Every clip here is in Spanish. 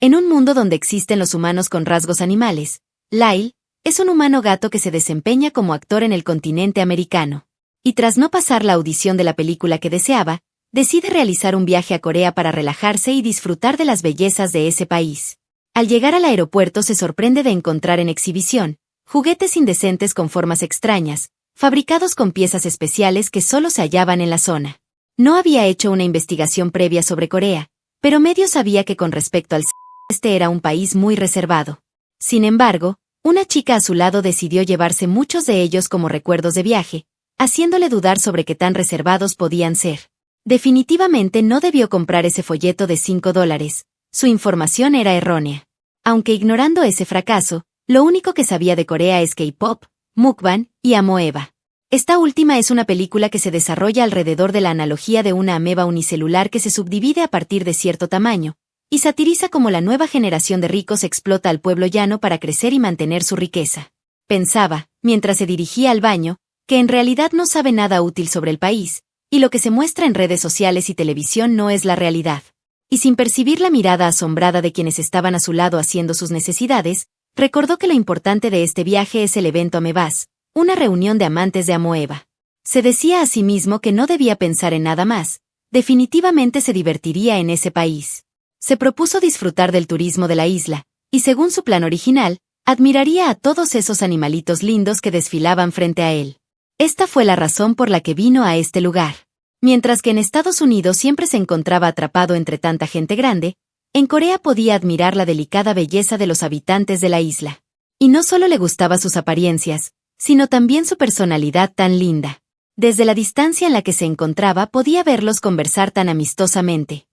En un mundo donde existen los humanos con rasgos animales, Lyle es un humano gato que se desempeña como actor en el continente americano. Y tras no pasar la audición de la película que deseaba, decide realizar un viaje a Corea para relajarse y disfrutar de las bellezas de ese país. Al llegar al aeropuerto se sorprende de encontrar en exhibición juguetes indecentes con formas extrañas, fabricados con piezas especiales que solo se hallaban en la zona. No había hecho una investigación previa sobre Corea, pero medio sabía que con respecto al este era un país muy reservado. Sin embargo, una chica a su lado decidió llevarse muchos de ellos como recuerdos de viaje, haciéndole dudar sobre qué tan reservados podían ser. Definitivamente no debió comprar ese folleto de $5. Su información era errónea. Aunque ignorando ese fracaso, lo único que sabía de Corea es K-pop, mukbang y Amoeba. Esta última es una película que se desarrolla alrededor de la analogía de una ameba unicelular que se subdivide a partir de cierto tamaño, y satiriza cómo la nueva generación de ricos explota al pueblo llano para crecer y mantener su riqueza. Pensaba, mientras se dirigía al baño, que en realidad no sabe nada útil sobre el país, y lo que se muestra en redes sociales y televisión no es la realidad. Y sin percibir la mirada asombrada de quienes estaban a su lado haciendo sus necesidades, recordó que lo importante de este viaje es el evento Amebas, una reunión de amantes de Amoeba. Se decía a sí mismo que no debía pensar en nada más, definitivamente se divertiría en ese país. Se propuso disfrutar del turismo de la isla, y según su plan original, admiraría a todos esos animalitos lindos que desfilaban frente a él. Esta fue la razón por la que vino a este lugar. Mientras que en Estados Unidos siempre se encontraba atrapado entre tanta gente grande, en Corea podía admirar la delicada belleza de los habitantes de la isla. Y no solo le gustaba sus apariencias, sino también su personalidad tan linda. Desde la distancia en la que se encontraba podía verlos conversar tan amistosamente.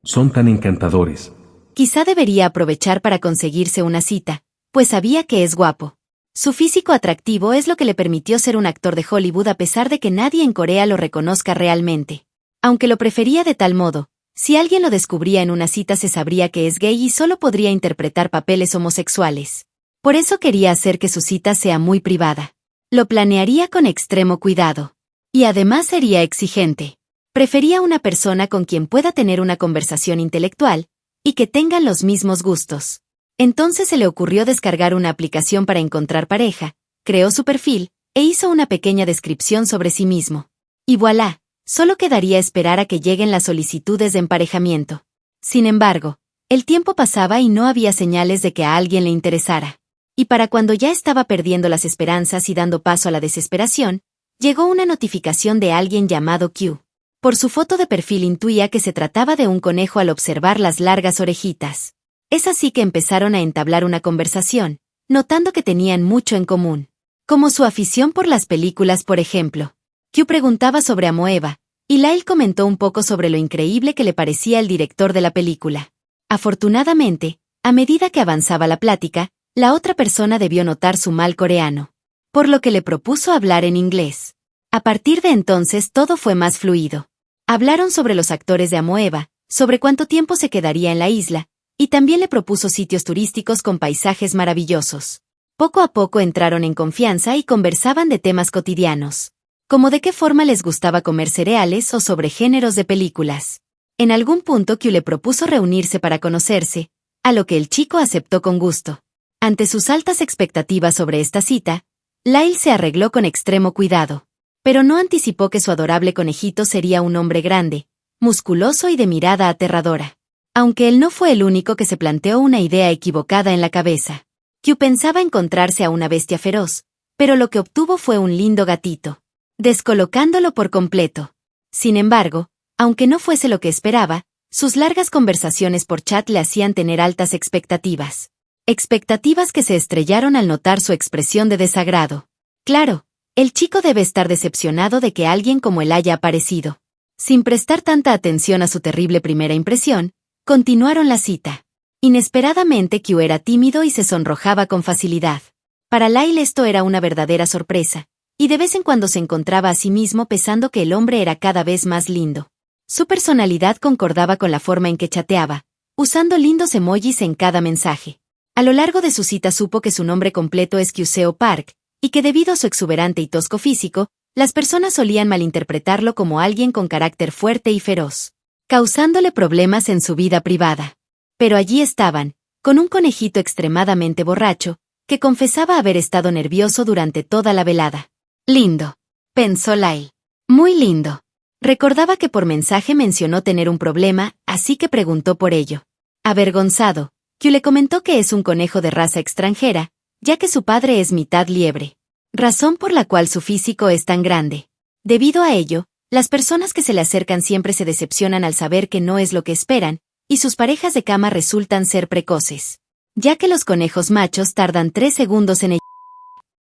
Son tan encantadores. Quizá debería aprovechar para conseguirse una cita, pues sabía que es guapo. Su físico atractivo es lo que le permitió ser un actor de Hollywood a pesar de que nadie en Corea lo reconozca realmente. Aunque lo prefería de tal modo, si alguien lo descubría en una cita se sabría que es gay y solo podría interpretar papeles homosexuales. Por eso quería hacer que su cita sea muy privada. Lo planearía con extremo cuidado. Y además sería exigente. Prefería una persona con quien pueda tener una conversación intelectual, y que tengan los mismos gustos. Entonces se le ocurrió descargar una aplicación para encontrar pareja, creó su perfil, e hizo una pequeña descripción sobre sí mismo. Y voilà, solo quedaría esperar a que lleguen las solicitudes de emparejamiento. Sin embargo, el tiempo pasaba y no había señales de que a alguien le interesara. Y para cuando ya estaba perdiendo las esperanzas y dando paso a la desesperación, llegó una notificación de alguien llamado Q. Por su foto de perfil intuía que se trataba de un conejo al observar las largas orejitas. Es así que empezaron a entablar una conversación, notando que tenían mucho en común. Como su afición por las películas, por ejemplo. Q preguntaba sobre Amoeba, y Lyle comentó un poco sobre lo increíble que le parecía el director de la película. Afortunadamente, a medida que avanzaba la plática, la otra persona debió notar su mal coreano, por lo que le propuso hablar en inglés. A partir de entonces todo fue más fluido. Hablaron sobre los actores de Amoeba, sobre cuánto tiempo se quedaría en la isla, y también le propuso sitios turísticos con paisajes maravillosos. Poco a poco entraron en confianza y conversaban de temas cotidianos, como de qué forma les gustaba comer cereales o sobre géneros de películas. En algún punto Q le propuso reunirse para conocerse, a lo que el chico aceptó con gusto. Ante sus altas expectativas sobre esta cita, Lyle se arregló con extremo cuidado, pero no anticipó que su adorable conejito sería un hombre grande, musculoso y de mirada aterradora. Aunque él no fue el único que se planteó una idea equivocada en la cabeza. Q pensaba encontrarse a una bestia feroz, pero lo que obtuvo fue un lindo gatito, descolocándolo por completo. Sin embargo, aunque no fuese lo que esperaba, sus largas conversaciones por chat le hacían tener altas expectativas. Expectativas que se estrellaron al notar su expresión de desagrado. Claro, el chico debe estar decepcionado de que alguien como él haya aparecido. Sin prestar tanta atención a su terrible primera impresión, continuaron la cita. Inesperadamente Q era tímido y se sonrojaba con facilidad. Para Lyle esto era una verdadera sorpresa, y de vez en cuando se encontraba a sí mismo pensando que el hombre era cada vez más lindo. Su personalidad concordaba con la forma en que chateaba, usando lindos emojis en cada mensaje. A lo largo de su cita supo que su nombre completo es Kyuseo Park, y que debido a su exuberante y tosco físico, las personas solían malinterpretarlo como alguien con carácter fuerte y feroz, causándole problemas en su vida privada. Pero allí estaban, con un conejito extremadamente borracho, que confesaba haber estado nervioso durante toda la velada. Lindo, pensó Lyle. Muy lindo. Recordaba que por mensaje mencionó tener un problema, así que preguntó por ello. Avergonzado, Q le comentó que es un conejo de raza extranjera, ya que su padre es mitad liebre. Razón por la cual su físico es tan grande. Debido a ello, las personas que se le acercan siempre se decepcionan al saber que no es lo que esperan, y sus parejas de cama resultan ser precoces. Ya que los conejos machos tardan 3 segundos en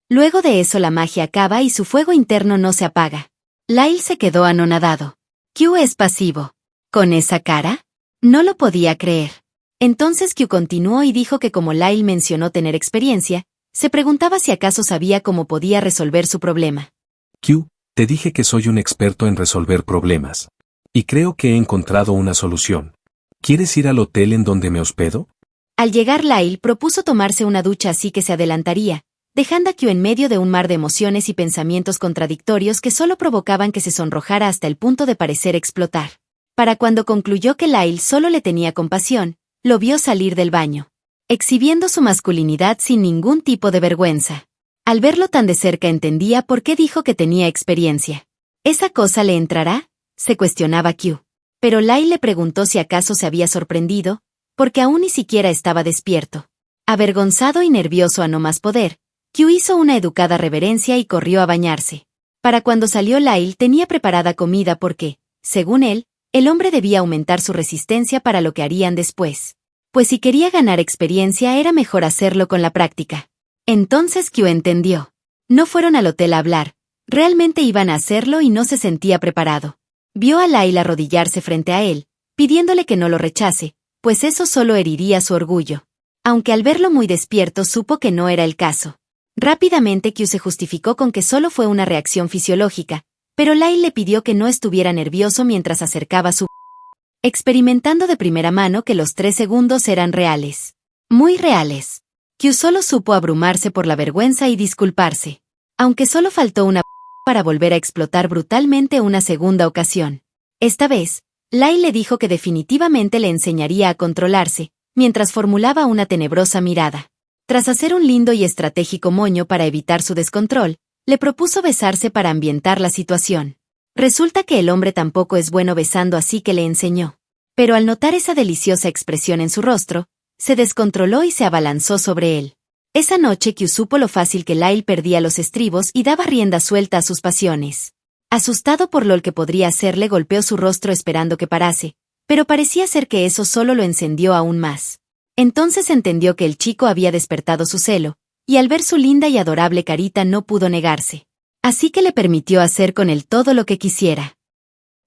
luego de eso la magia acaba y su fuego interno no se apaga. Lyle se quedó anonadado. Q es pasivo. ¿Con esa cara? No lo podía creer. Entonces Q continuó y dijo que como Lyle mencionó tener experiencia, se preguntaba si acaso sabía cómo podía resolver su problema. Q, te dije que soy un experto en resolver problemas. Y creo que he encontrado una solución. ¿Quieres ir al hotel en donde me hospedo? Al llegar Lyle propuso tomarse una ducha así que se adelantaría, dejando a Q en medio de un mar de emociones y pensamientos contradictorios que solo provocaban que se sonrojara hasta el punto de parecer explotar. Para cuando concluyó que Lyle solo le tenía compasión, lo vio salir del baño, exhibiendo su masculinidad sin ningún tipo de vergüenza. Al verlo tan de cerca entendía por qué dijo que tenía experiencia. ¿Esa cosa le entrará?, se cuestionaba Q. Pero Lyle le preguntó si acaso se había sorprendido, porque aún ni siquiera estaba despierto. Avergonzado y nervioso a no más poder, Q hizo una educada reverencia y corrió a bañarse. Para cuando salió Lyle tenía preparada comida porque, según él, el hombre debía aumentar su resistencia para lo que harían después. Pues si quería ganar experiencia era mejor hacerlo con la práctica. Entonces Q entendió. No fueron al hotel a hablar, realmente iban a hacerlo y no se sentía preparado. Vio a Lyle arrodillarse frente a él, pidiéndole que no lo rechace, pues eso solo heriría su orgullo. Aunque al verlo muy despierto supo que no era el caso. Rápidamente Q se justificó con que solo fue una reacción fisiológica, pero Lyle le pidió que no estuviera nervioso mientras acercaba su experimentando de primera mano que los 3 segundos eran reales. Muy reales. Q solo supo abrumarse por la vergüenza y disculparse. Aunque solo faltó una para volver a explotar brutalmente una segunda ocasión. Esta vez, Lyle le dijo que definitivamente le enseñaría a controlarse, mientras formulaba una tenebrosa mirada. Tras hacer un lindo y estratégico moño para evitar su descontrol, le propuso besarse para ambientar la situación. Resulta que el hombre tampoco es bueno besando, así que le enseñó. Pero al notar esa deliciosa expresión en su rostro, se descontroló y se abalanzó sobre él. Esa noche Q supo lo fácil que Lyle perdía los estribos y daba rienda suelta a sus pasiones. Asustado por lo que podría hacerle, golpeó su rostro esperando que parase, pero parecía ser que eso solo lo encendió aún más. Entonces entendió que el chico había despertado su celo, y al ver su linda y adorable carita no pudo negarse. Así que le permitió hacer con él todo lo que quisiera.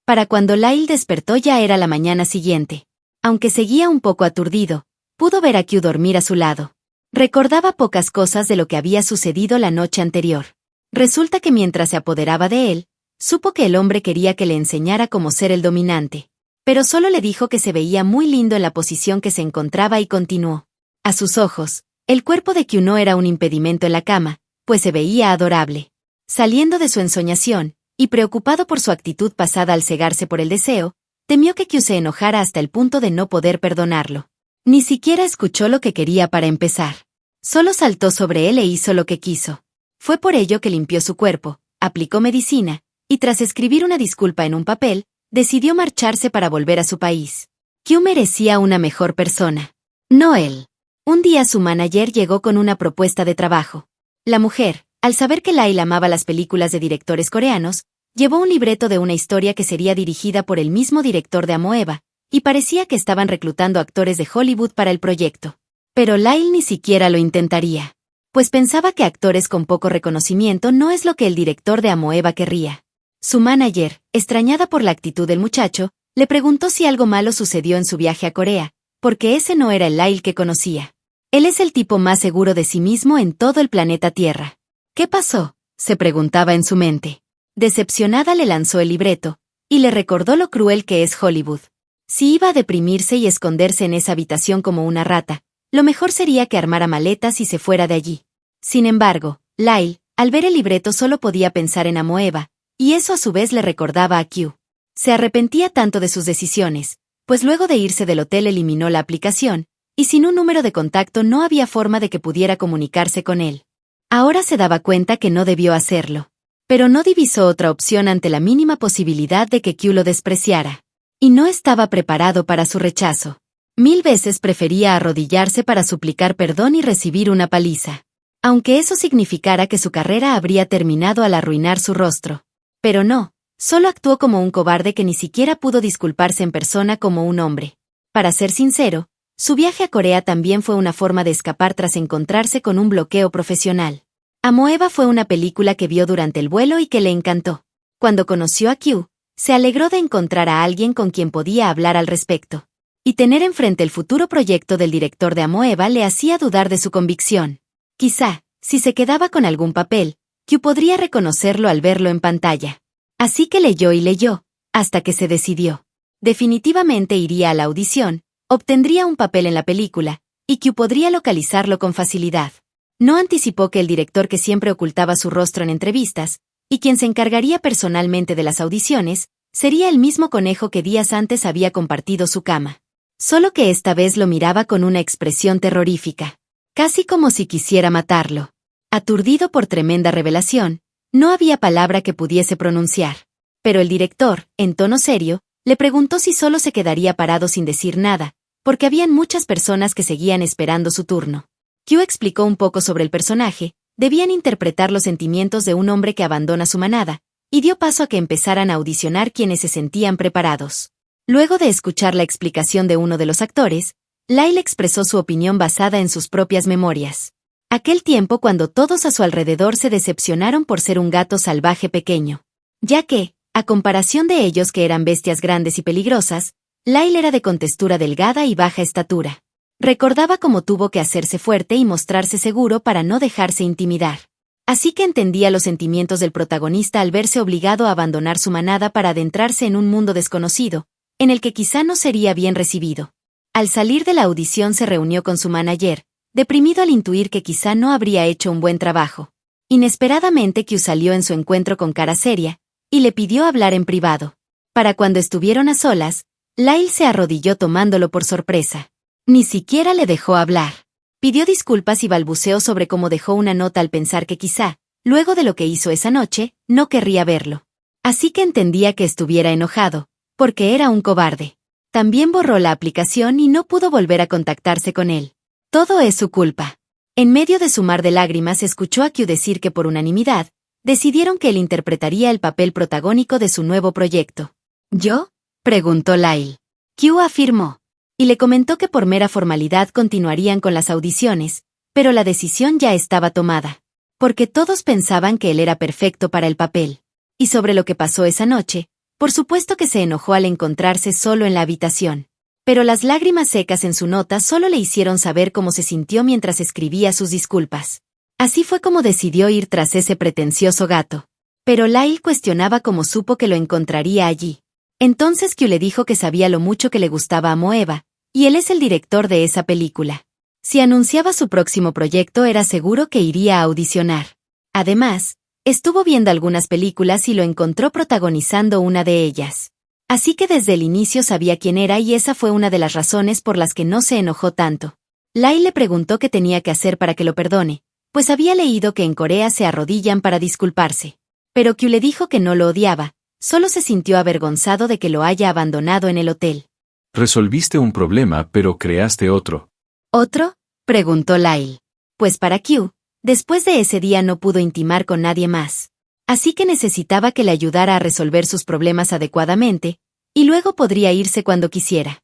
Para cuando Lyle despertó ya era la mañana siguiente. Aunque seguía un poco aturdido, pudo ver a Q dormir a su lado. Recordaba pocas cosas de lo que había sucedido la noche anterior. Resulta que mientras se apoderaba de él, supo que el hombre quería que le enseñara cómo ser el dominante. Pero solo le dijo que se veía muy lindo en la posición que se encontraba y continuó. A sus ojos, el cuerpo de Q no era un impedimento en la cama, pues se veía adorable. Saliendo de su ensoñación, y preocupado por su actitud pasada al cegarse por el deseo, temió que Q se enojara hasta el punto de no poder perdonarlo. Ni siquiera escuchó lo que quería para empezar. Solo saltó sobre él e hizo lo que quiso. Fue por ello que limpió su cuerpo, aplicó medicina, y tras escribir una disculpa en un papel, decidió marcharse para volver a su país. Q merecía una mejor persona. No él. Un día su manager llegó con una propuesta de trabajo. La mujer, al saber que Lyle amaba las películas de directores coreanos, llevó un libreto de una historia que sería dirigida por el mismo director de Amoeba, y parecía que estaban reclutando actores de Hollywood para el proyecto. Pero Lyle ni siquiera lo intentaría, pues pensaba que actores con poco reconocimiento no es lo que el director de Amoeba querría. Su manager, extrañada por la actitud del muchacho, le preguntó si algo malo sucedió en su viaje a Corea, porque ese no era el Lyle que conocía. Él es el tipo más seguro de sí mismo en todo el planeta Tierra. ¿Qué pasó?, se preguntaba en su mente. Decepcionada le lanzó el libreto, y le recordó lo cruel que es Hollywood. Si iba a deprimirse y esconderse en esa habitación como una rata, lo mejor sería que armara maletas y se fuera de allí. Sin embargo, Lyle, al ver el libreto solo podía pensar en Amoeba, y eso a su vez le recordaba a Q. Se arrepentía tanto de sus decisiones, pues luego de irse del hotel eliminó la aplicación, y sin un número de contacto no había forma de que pudiera comunicarse con él. Ahora se daba cuenta que no debió hacerlo. Pero no divisó otra opción ante la mínima posibilidad de que Q lo despreciara. Y no estaba preparado para su rechazo. 1000 veces prefería arrodillarse para suplicar perdón y recibir una paliza. Aunque eso significara que su carrera habría terminado al arruinar su rostro. Pero no, solo actuó como un cobarde que ni siquiera pudo disculparse en persona como un hombre. Para ser sincero, su viaje a Corea también fue una forma de escapar tras encontrarse con un bloqueo profesional. Amoeba fue una película que vio durante el vuelo y que le encantó. Cuando conoció a Q, se alegró de encontrar a alguien con quien podía hablar al respecto. Y tener enfrente el futuro proyecto del director de Amoeba le hacía dudar de su convicción. Quizá, si se quedaba con algún papel, Q podría reconocerlo al verlo en pantalla. Así que leyó y leyó, hasta que se decidió. Definitivamente iría a la audición, obtendría un papel en la película, y Q podría localizarlo con facilidad. No anticipó que el director que siempre ocultaba su rostro en entrevistas, y quien se encargaría personalmente de las audiciones, sería el mismo conejo que días antes había compartido su cama. Solo que esta vez lo miraba con una expresión terrorífica, casi como si quisiera matarlo. Aturdido por tremenda revelación, no había palabra que pudiese pronunciar. Pero el director, en tono serio, le preguntó si solo se quedaría parado sin decir nada, porque habían muchas personas que seguían esperando su turno. Q explicó un poco sobre el personaje, debían interpretar los sentimientos de un hombre que abandona su manada, y dio paso a que empezaran a audicionar quienes se sentían preparados. Luego de escuchar la explicación de uno de los actores, Lyle expresó su opinión basada en sus propias memorias. Aquel tiempo cuando todos a su alrededor se decepcionaron por ser un gato salvaje pequeño. Ya que, a comparación de ellos que eran bestias grandes y peligrosas, Lyle era de contextura delgada y baja estatura. Recordaba cómo tuvo que hacerse fuerte y mostrarse seguro para no dejarse intimidar. Así que entendía los sentimientos del protagonista al verse obligado a abandonar su manada para adentrarse en un mundo desconocido, en el que quizá no sería bien recibido. Al salir de la audición se reunió con su manager, deprimido al intuir que quizá no habría hecho un buen trabajo. Inesperadamente Q salió en su encuentro con cara seria, y le pidió hablar en privado. Para cuando estuvieron a solas, Lyle se arrodilló tomándolo por sorpresa. Ni siquiera le dejó hablar. Pidió disculpas y balbuceó sobre cómo dejó una nota al pensar que quizá, luego de lo que hizo esa noche, no querría verlo. Así que entendía que estuviera enojado, porque era un cobarde. También borró la aplicación y no pudo volver a contactarse con él. Todo es su culpa. En medio de su mar de lágrimas escuchó a Q decir que por unanimidad, decidieron que él interpretaría el papel protagónico de su nuevo proyecto. ¿Yo?, preguntó Lyle. Q afirmó. Y le comentó que por mera formalidad continuarían con las audiciones, pero la decisión ya estaba tomada. Porque todos pensaban que él era perfecto para el papel. Y sobre lo que pasó esa noche, por supuesto que se enojó al encontrarse solo en la habitación. Pero las lágrimas secas en su nota solo le hicieron saber cómo se sintió mientras escribía sus disculpas. Así fue como decidió ir tras ese pretencioso gato. Pero Lyle cuestionaba cómo supo que lo encontraría allí. Entonces Q le dijo que sabía lo mucho que le gustaba a Amoeba, y él es el director de esa película. Si anunciaba su próximo proyecto era seguro que iría a audicionar. Además, estuvo viendo algunas películas y lo encontró protagonizando una de ellas. Así que desde el inicio sabía quién era y esa fue una de las razones por las que no se enojó tanto. Lyle le preguntó qué tenía que hacer para que lo perdone, pues había leído que en Corea se arrodillan para disculparse. Pero Q le dijo que no lo odiaba, solo se sintió avergonzado de que lo haya abandonado en el hotel. Resolviste un problema pero creaste otro. ¿Otro?, preguntó Lyle. Pues para Q, después de ese día no pudo intimar con nadie más. Así que necesitaba que le ayudara a resolver sus problemas adecuadamente, y luego podría irse cuando quisiera.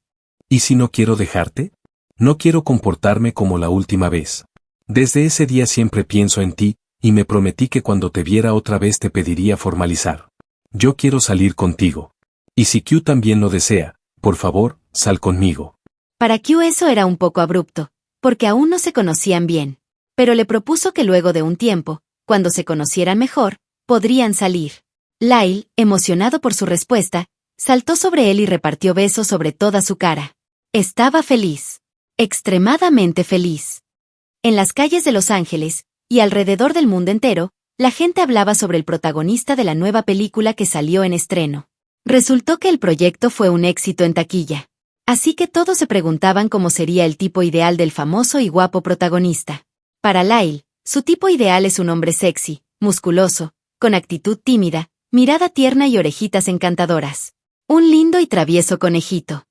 ¿Y si no quiero dejarte? No quiero comportarme como la última vez. Desde ese día siempre pienso en ti, y me prometí que cuando te viera otra vez te pediría formalizar. Yo quiero salir contigo. Y si Q también lo desea, por favor, sal conmigo. Para Q eso era un poco abrupto, porque aún no se conocían bien. Pero le propuso que luego de un tiempo, cuando se conocieran mejor, podrían salir. Lyle, emocionado por su respuesta, saltó sobre él y repartió besos sobre toda su cara. Estaba feliz. Extremadamente feliz. En las calles de Los Ángeles, y alrededor del mundo entero, la gente hablaba sobre el protagonista de la nueva película que salió en estreno. Resultó que el proyecto fue un éxito en taquilla. Así que todos se preguntaban cómo sería el tipo ideal del famoso y guapo protagonista. Para Lyle, su tipo ideal es un hombre sexy, musculoso, con actitud tímida, mirada tierna y orejitas encantadoras. Un lindo y travieso conejito.